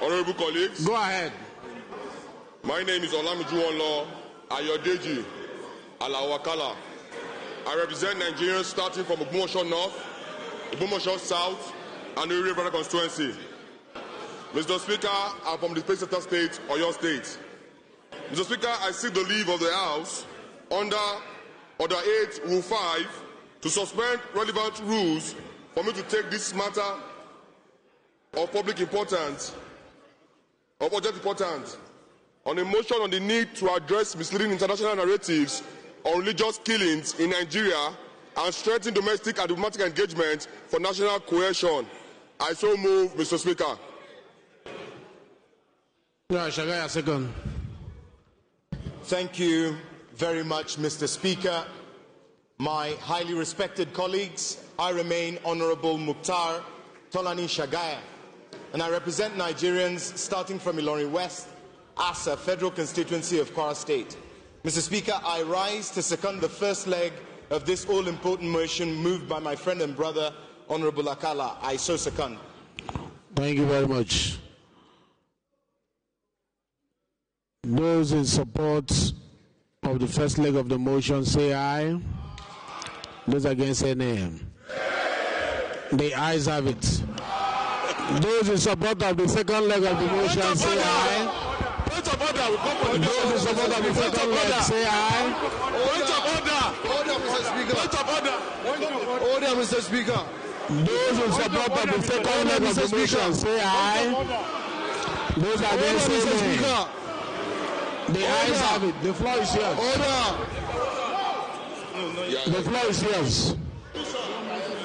Honorable colleagues. Go ahead. My name is Olamijuwonlo Ayodeji Alawakala. I represent Nigerians starting from Ogbomoso North, Ogbomoso South, and the River constituency. Mr. Speaker, I'm from the Pace-Setter State, Oyo State. Mr. Speaker, I seek the leave of the House under Order 8, Rule 5, to suspend relevant rules for me to take this matter of public importance, of urgent importance, on a motion on the need to address misleading international narratives on religious killings in Nigeria and strengthen domestic and diplomatic engagement for national cohesion. I so move, Mr. Speaker. Shagaya, second. Thank you very much, Mr. Speaker. My highly respected colleagues, I remain Honorable Mukhtar Tolani Shagaya, and I represent Nigerians starting from Ilorin West, Asa, Federal Constituency of Kwara State. Mr. Speaker, I rise to second the first leg of this all-important motion moved by my friend and brother, Honorable Akala. I so second. Thank you very much. Those in support of the first leg of the motion say aye. Those against say nay. The ayes have it. Those in support of the second leg of the motion say aye. Point of order. Those in support of the second leg say aye. Point of order. Order, Mr. Speaker. Point of order. Order, Mr. Speaker. Those in support of the second leg of the motion say aye. Those against say nay. The ayes have it. The floor is yours. Order. The floor is yours.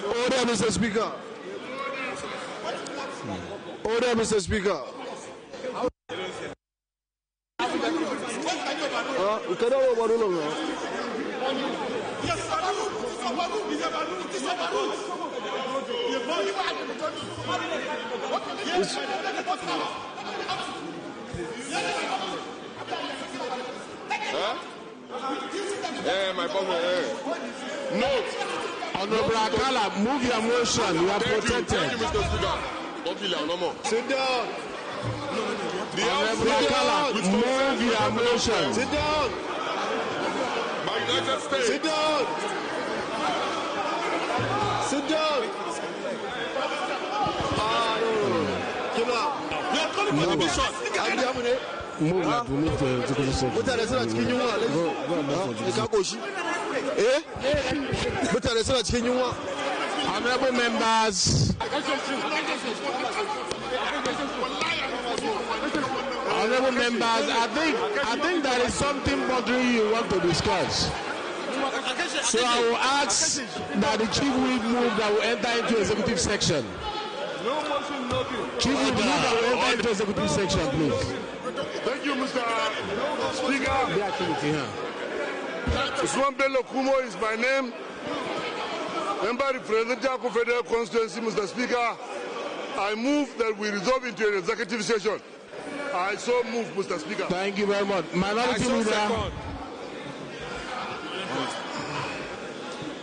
Order, Mr. Speaker. Order, Mr. Speaker. We cannot overrule him now. My problem. Note. Honorable Akala, move your motion. You are protected. Thank you, Mr. Speaker. Don't kill you no more. Sit down. Honorable Akala, move your motion. Sit down. My United States. Sit down. Sit down. You are calling for division. Move that. We need to go to But there is not chicken you want. But there is not chicken you want. Honorable members. Honorable members, I think there is something bothering you want to discuss. So I will ask that the chief will move that will enter into executive section. Chief will move that will enter into executive section, please. Thank you, Mr. Speaker. Usman Bello Kumo is my name. Member representing Jako Federal Constituency, Mr. Speaker. I move that we resolve into an executive session. I so move, Mr. Speaker. Thank you very much. Minority Leader.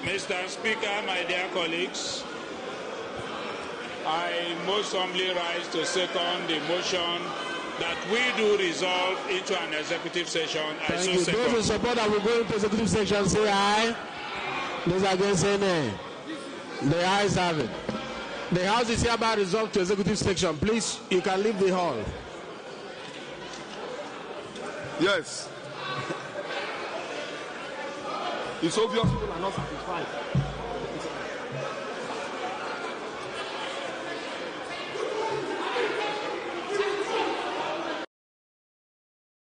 Mr. Speaker, my dear colleagues, I most humbly rise to second the motion that we do resolve into an executive session. Thank you. Those in support that we go into executive session say aye. Those against say nay. The ayes have it. The House is hereby resolved to executive section. Please, you can leave the hall. Yes. It's obvious people are not satisfied.